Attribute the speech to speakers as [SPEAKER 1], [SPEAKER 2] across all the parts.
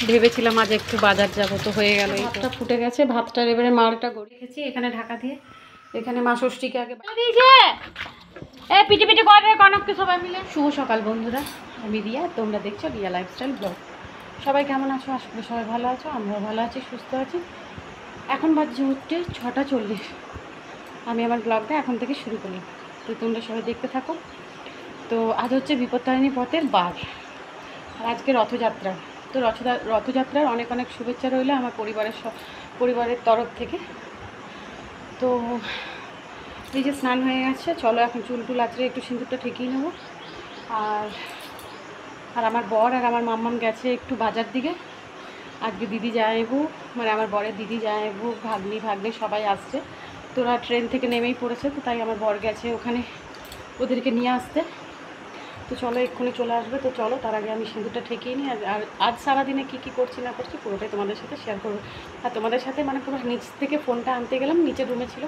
[SPEAKER 1] ভেবেছিলাম আজ একটু বাজার যাব, তো হয়ে গেল। ভাতটা ফুটে গেছে, ভাতটার এবারে মালটা গড়িয়ে গেছি এখানে ঢাকা দিয়ে। এখানে মা ষষ্ঠীকে আগে পিটি পিটি করে কনককে সবাই মিলে। শুভ সকাল বন্ধুরা, আমি রিয়া, তোমরা দেখছো রিয়া লাইফস্টাইল ব্লগ। সবাই কেমন আছো? আশা করি সবাই ভালো আছো, আমরাও ভালো আছি, সুস্থ আছি। এখন বাজছে হচ্ছে 6:40। আমি আমার ব্লগটা এখন থেকে শুরু করলাম, তো তোমরা সবাই দেখতে থাকো। তো আজ হচ্ছে বিপত্তারিণী পথের বার, আর আজকে রথযাত্রা। তো রথযাত্রার অনেক অনেক শুভেচ্ছা রইলো আমার পরিবারের তরফ থেকে। তো এই যে স্নান হয়ে গেছে, চলো এখন চুল টুল আঁচড়ে একটু সিঁদুরটা ঠেকিয়ে নেবো। আর আমার বর আর আমার মাম্মাম গেছে একটু বাজার দিকে। আজকে দিদি জামাইবু, মানে আমার বরের দিদি জামাইবু, ভাগ্নি সবাই আসছে। তোরা ট্রেন থেকে নেমেই পড়েছে, তো তাই আমার বর গেছে ওখানে ওদেরকে নিয়ে আসতে। তো চলো এক্ষুনি চলে আসবে, তো চলো তার আগে আমি সিঁদুরটা ঠেকিয়ে নিই। আর আজ সারাদিনে কী করছি না করছি পুরোটাই তোমাদের সাথে শেয়ার করবো। আর তোমাদের সাথে মানে পুরো নিচ থেকে ফোনটা আনতে গেলাম, নিচের রুমে ছিল,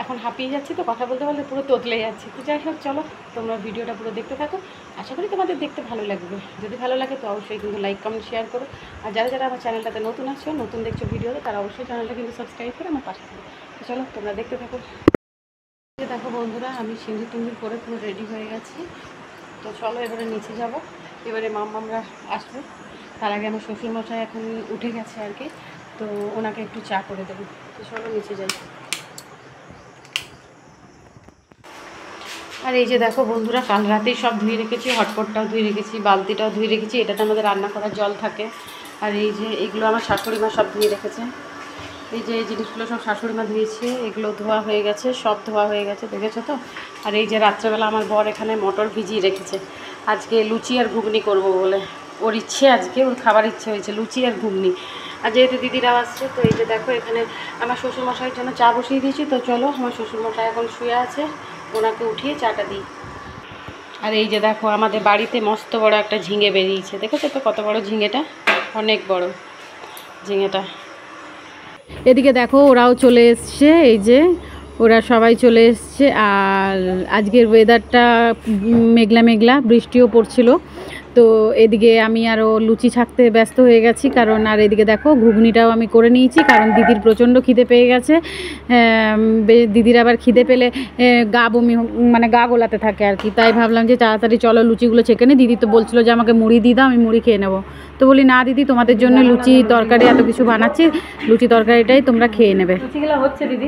[SPEAKER 1] এখন হাঁপিয়ে যাচ্ছি, তো কথা বলতে বলতে পুরো তোতলে যাচ্ছি। তো যাই হোক, চলো তোমরা ভিডিওটা পুরো দেখতে থাকো, আশা করি তোমাদের দেখতে ভালো লাগবে। যদি ভালো লাগে তো অবশ্যই কিন্তু লাইক কমেন্ট শেয়ার করো। আর যারা যারা আমার চ্যানেলটাতে নতুন আসছো, নতুন দেখছো ভিডিওতে, তারা অবশ্যই চ্যানেলটা কিন্তু সাবস্ক্রাইব করে আমার পাশে থাকো। তো চলো তোমরা দেখতে থাকো। দেখো বন্ধুরা, আমি সিঁদুর টিন্দুর করে পুরো রেডি হয়ে গেছি। তো চলো এবারে নিচে যাব, এবারে মাম্মামরা আসবে। তার আগে আমার শ্বশুরমশাই এখন উঠে গেছে আর কি, তো ওনাকে একটু চা করে দেবো। তো চলো নিচে যাই। আর এই যে দেখো বন্ধুরা, কাল রাতেই সব ধুয়ে রেখেছি, হটপটটাও ধুয়ে রেখেছি, বালতিটাও ধুয়ে রেখেছি, এটাতে আমাদের রান্না করার জল থাকে। আর এই যে এগুলো আমার শাশুড়ি মা সব ধুয়ে রেখেছে। এই যে এই জিনিসগুলো সব শাশুড়ি মা ধুয়েছে, এগুলো ধোয়া হয়ে গেছে, সব ধোয়া হয়ে গেছে, দেখেছো তো। আর এই যে রাত্রেবেলা আমার বর এখানে মটর ভিজিয়ে রেখেছে, আজকে লুচি আর ঘুগনি করব বলে ওর ইচ্ছে, আজকে ওর খাবার ইচ্ছে হয়েছে লুচি আর ঘুগনি। আর যেহেতু দিদিরাও আসছে, তো এই যে দেখো এখানে আমার শ্বশুরমশাইয়ের জন্য চা বসিয়ে দিয়েছি। তো চলো, আমার শ্বশুরমশাই এখন শুয়ে আছে, ওনাকে উঠিয়ে চাটা দিই। আর এই যে দেখো আমাদের বাড়িতে মস্ত বড় একটা ঝিঙে বেরিয়েছে, দেখেছো তো কত বড় ঝিঙেটা, অনেক বড় ঝিঙেটা। এদিকে দেখো ওরাও চলে এসছে, এই যে ওরা সবাই চলে এসছে। আর আজকের ওয়েদারটা মেঘলা মেঘলা, বৃষ্টিও পড়ছিল। তো এদিকে আমি আরও লুচি ছাকতে ব্যস্ত হয়ে গেছি, কারণ আর এদিকে দেখো ঘুগনিটাও আমি করে নিয়েছি, কারণ দিদির প্রচণ্ড খিদে পেয়ে গেছে। দিদির আবার খিদে পেলে গা বমি, মানে গা গোলাতে থাকে আর কি। তাই ভাবলাম যে তাড়াতাড়ি চলো লুচিগুলো ছেঁকে নিই। দিদি তো বলছিল যে আমাকে মুড়ি দিয়ে দাও, আমি মুড়ি খেয়ে নেবো। তো বলি না দিদি, তোমাদের জন্য লুচি তরকারি এত কিছু বানাচ্ছি, লুচি তরকারিটাই তোমরা খেয়ে নেবে। লুচিগুলো হচ্ছে দিদি।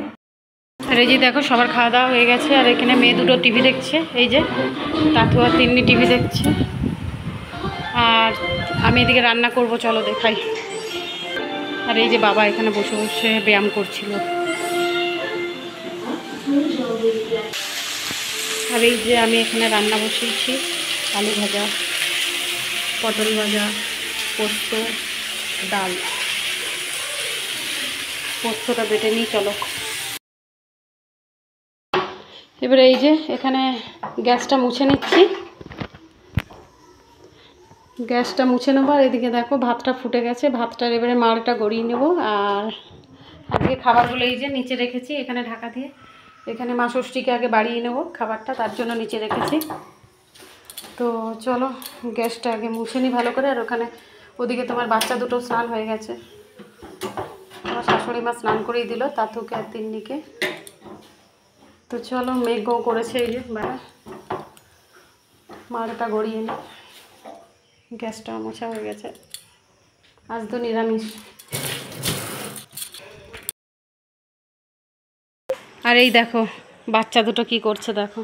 [SPEAKER 1] আর এই যে দেখো সবার খাওয়া দাওয়া হয়ে গেছে, আর এখানে মেয়ে দুটো টিভি দেখছে, এই যে তাতু আর তিন্নি টিভি দেখছে। আর আমি এদিকে রান্না করব, চলো দেখাই। আর এই যে বাবা এখানে বসে বসে ব্যায়াম করছিল। আর এই যে আমি এখানে রান্না বসিয়েছি, আলু ভাজা, পটল ভাজা, পোস্ত, ডাল। পোস্তটা বেটে নিই, চলো। এবারে এই যে এখানে গ্যাসটা মুছে নিচ্ছি, গ্যাসটা মুছে নেবো। আর এদিকে দেখো ভাতটা ফুটে গেছে, ভাতটার এবারে মাড়টা গড়িয়ে নেব। আর আজকে খাবারগুলো এই যে নিচে রেখেছি এখানে ঢাকা দিয়ে। এখানে মা ষষ্ঠীকে আগে বাড়িয়ে নেব খাবারটা, তার জন্য নিচে রেখেছি। তো চলো গ্যাসটা আগে মুছে নিই ভালো করে। আর ওদিকে তোমার বাচ্চা দুটো স্নান হয়ে গেছে, আমার শাশুড়ি মা স্নান করেই দিল তাতুকে আর তিন্নিকে। তো চলো, মেঘও করেছে এই যে, মাড়টা গড়িয়ে নিই। গ্যাসটা মোছা হয়ে গেছে, আজ তো নিরামিষ। আর এই দেখো বাচ্চা দুটো কি করছে দেখো,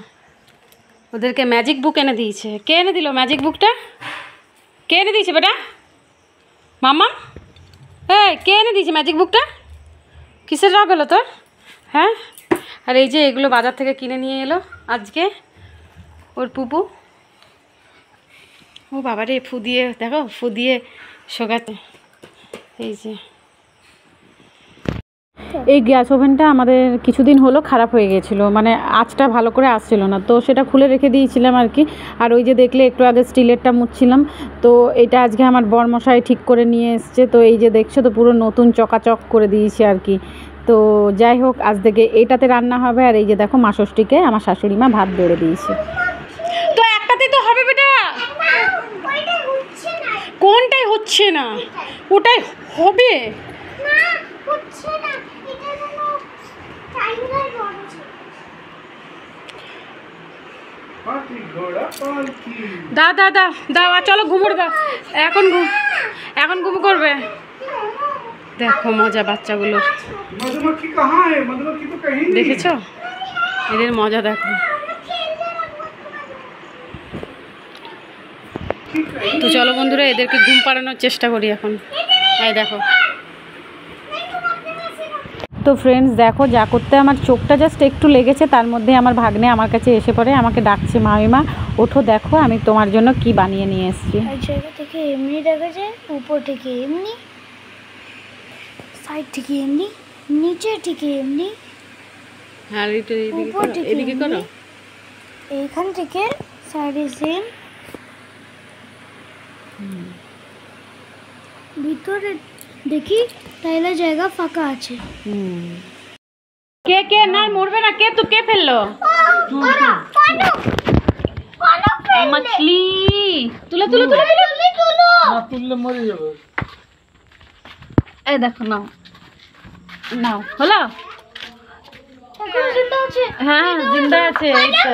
[SPEAKER 1] ওদেরকে ম্যাজিক বুক এনে দিয়েছে। কে এনে দিল ম্যাজিক বুকটা? কে এনে দিয়েছে বেটা? মাম্মা, হ্যাঁ কে এনে দিয়েছে ম্যাজিক বুকটা? কিসের রাগ হলো তোর? হ্যাঁ। আর এই যে এগুলো বাজার থেকে কিনে নিয়ে এলো আজকে ওর পুপু। ও বাবারে, ফু দিয়ে দেখো, ফু দিয়ে শোকাতে। এই যে এই গ্যাস ওভেনটা আমাদের কিছুদিন হলো খারাপ হয়ে গেছিলো, মানে আঁচটা ভালো করে আসছিল না, তো সেটা খুলে রেখে দিয়েছিলাম আর কি। আর ওই যে দেখলে একটু আগে স্টিলেরটা মুছছিলাম, তো এটা আজকে আমার বরমশাই ঠিক করে নিয়ে এসছে। তো এই যে দেখছো তো পুরো নতুন চকাচক করে দিয়েছি আর কি। তো যাই হোক, আজ থেকে এটাতে রান্না হবে। আর এই যে দেখো মা ষষ্ঠীকে আমার শাশুড়ি মা ভাত বেড়ে দিয়েছে। তো একটাতেই তো হবে বেটা, কোন এমনটাই হচ্ছে না, ওটাই হবে। দাও চলো ঘুমোর দাও, এখন ঘুম করবে। দেখো মজা বাচ্চাগুলো, দেখেছো এদের মজা দেখো। তো চলো বন্ধুরা, এদেরকে ঘুম পাড়ানোর চেষ্টা করি এখন। এই দেখো। তো ফ্রেন্ডস দেখো, যা করতে আমার চোখটা জাস্ট একটু লেগেছে, তার মধ্যে আমার ভাগ্নে আমার কাছে এসে পড়ে, আমাকে ডাকছে মামিমা ওঠো, দেখো আমি তোমার জন্য কি বানিয়ে নিয়ে এসেছি।
[SPEAKER 2] জায়গা থেকে এমনি দেখেছে, উপর থেকে এমনি, সাইড থেকে এমনি, নিচে থেকে এমনি,
[SPEAKER 1] হ্যাঁ এদিকে করো,
[SPEAKER 2] এইখান থেকে সাইডে সেম, ভিতরে দেখি তাইলে জায়গা ফাঁকা আছে।
[SPEAKER 1] কে না মরবে না, কে ফেললো মাছলি? তুলে
[SPEAKER 3] তুললে মরে যাবে।
[SPEAKER 1] এই দেখো, নাও হলো। হ্যাঁ জিন্দা আছে। এই তো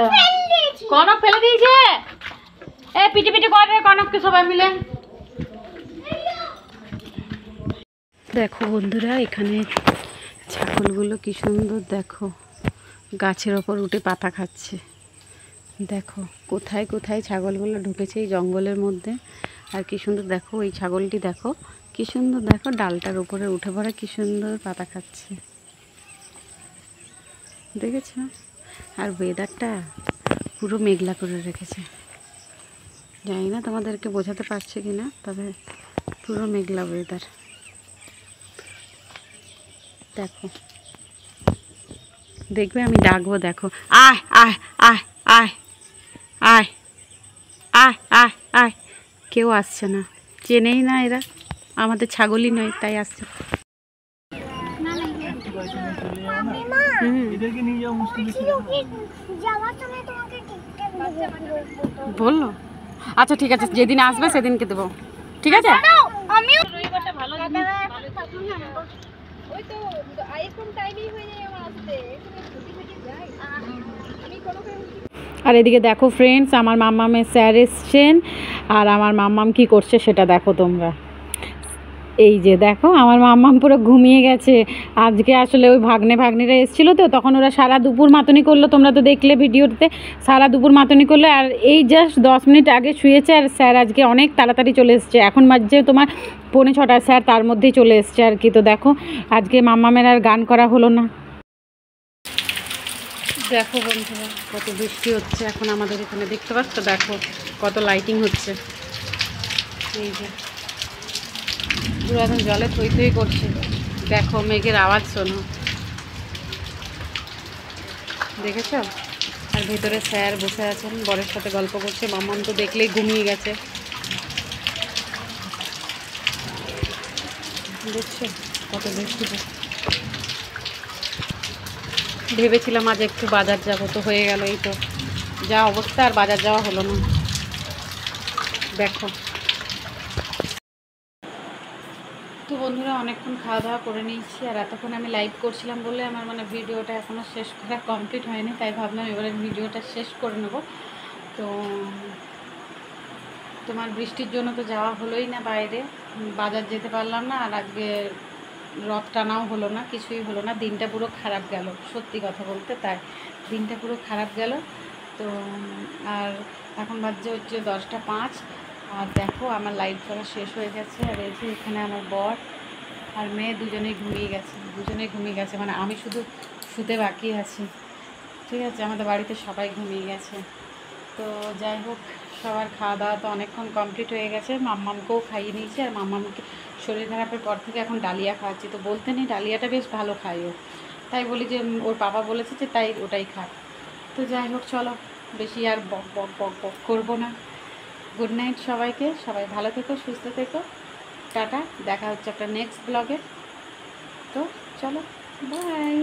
[SPEAKER 1] কনক ফেলে দিয়েছে, পিটি করে কনককে সবাই মিলে। দেখো বন্ধুরা, এখানে ছাগলগুলো কি সুন্দর, দেখো গাছের ওপর উঠে পাতা খাচ্ছে। দেখো কোথায় কোথায় ছাগলগুলো ঢুকেছে এই জঙ্গলের মধ্যে। আর কি সুন্দর দেখো, ওই ছাগলটি দেখো কি সুন্দর, দেখো ডালটার উপরে উঠে পড়ে কি সুন্দর পাতা খাচ্ছে, দেখেছো? আর ওয়েদারটা পুরো মেঘলা করে রেখেছে, জানি না তোমাদেরকে বোঝাতে পারছে কিনা, তবে পুরো মেঘলা ওয়েদার। দেখো দেখবে আমি ডাকবো, দেখো আয় আয় আয় আয় আয় আয় আয় আয়, কেউ আসছে না, চেনেই না এরা, আমাদের ছাগলই নয় তাই আসছে। বললো আচ্ছা ঠিক আছে, যেদিন আসবে সেদিনকে দেবো, ঠিক আছে? আর এদিকে দেখো ফ্রেন্ডস, আমার মাম্মামের স্যার এসছেন, আর আমার মাম্মাম কি করছে সেটা দেখো তোমরা। এই যে দেখো আমার মাম্মাম পুরো ঘুমিয়ে গেছে। আজকে আসলে ওই ভাগ্নিরা এসেছিলো তো, তখন ওরা সারা দুপুর মাতনি করলো, তোমরা তো দেখলে ভিডিওতে, সারা দুপুর মাতনি করলো। আর এই জাস্ট 10 মিনিট আগে শুয়েছে। আর স্যার আজকে অনেক তাড়াতাড়ি চলে এসছে, এখন বাজছে তোমার 5:45, স্যার তার মধ্যেই চলে এসছে আর কি। তো দেখো আজকে মাম্মামের আর গান করা হলো না। দেখো বন্ধুরা কত বৃষ্টি হচ্ছে এখন আমাদের এখানে, দেখতে পাচ্ছ? দেখো কত লাইটিং হচ্ছে, এই যে পুরো এখন জলে থই করছে। দেখো মেঘের আওয়াজ শোনো, দেখেছো? আর ভেতরে স্যার বসে আছেন, বরের সাথে গল্প করছে। মাম্মাম তো দেখলেই ঘুমিয়ে গেছে, দেখছো কত বৃষ্টি। ভেবেছিলাম আজ একটু বাজার যাবো, তো হয়ে গেল এই তো যা অবস্থা, আর বাজার যাওয়া হলো না। দেখো তো বন্ধুরা, অনেকক্ষণ খাওয়া দাওয়া করে নিয়েছি, আর এতক্ষণ আমি লাইভ করছিলাম বলে আমার মানে ভিডিওটা এখনও শেষ করা কমপ্লিট হয়নি, তাই ভাবলাম এবারে ভিডিওটা শেষ করে নেব। তো তোমার বৃষ্টির জন্য তো যাওয়া হলোই না বাইরে, বাজার যেতে পারলাম না, আর আজকে রথ টানাও হলো না, কিছুই হলো না। দিনটা পুরো খারাপ গেল, সত্যি কথা বলতে, তাই দিনটা পুরো খারাপ গেল। তো আর এখন বাজছে হচ্ছে 10টা 5, আর দেখো আমার লাইট করা শেষ হয়ে গেছে। আর এই যে এখানে আমার বর আর মেয়ে দুজনেই ঘুমিয়ে গেছে, মানে আমি শুধু শুতে বাকি আছি, ঠিক আছে? আমাদের বাড়িতে সবাই ঘুমিয়ে গেছে। তো যাই হোক, সবার খাওয়া দাওয়া তো অনেকক্ষণ কমপ্লিট হয়ে গেছে, মাম্মামকেও খাইয়ে নিয়েছি। আর মাম্মামকে শরীর খারাপের পর থেকে এখন ডালিয়া খাওয়াচ্ছি। তো বলতে নেই, ডালিয়াটা বেশ ভালো খায় ও, তাই বলি যে ওর বাবা বলেছে যে তাই ওটাই খায়। তো যাই হোক চলো, বেশি আর বক বক বক বক করবো না। গুড নাইট সবাইকে, সবাই ভালো থেকো, সুস্থ থেকো, টাটা। দেখা হচ্ছে একটা নেক্সট ব্লগে। তো চলো, বাই।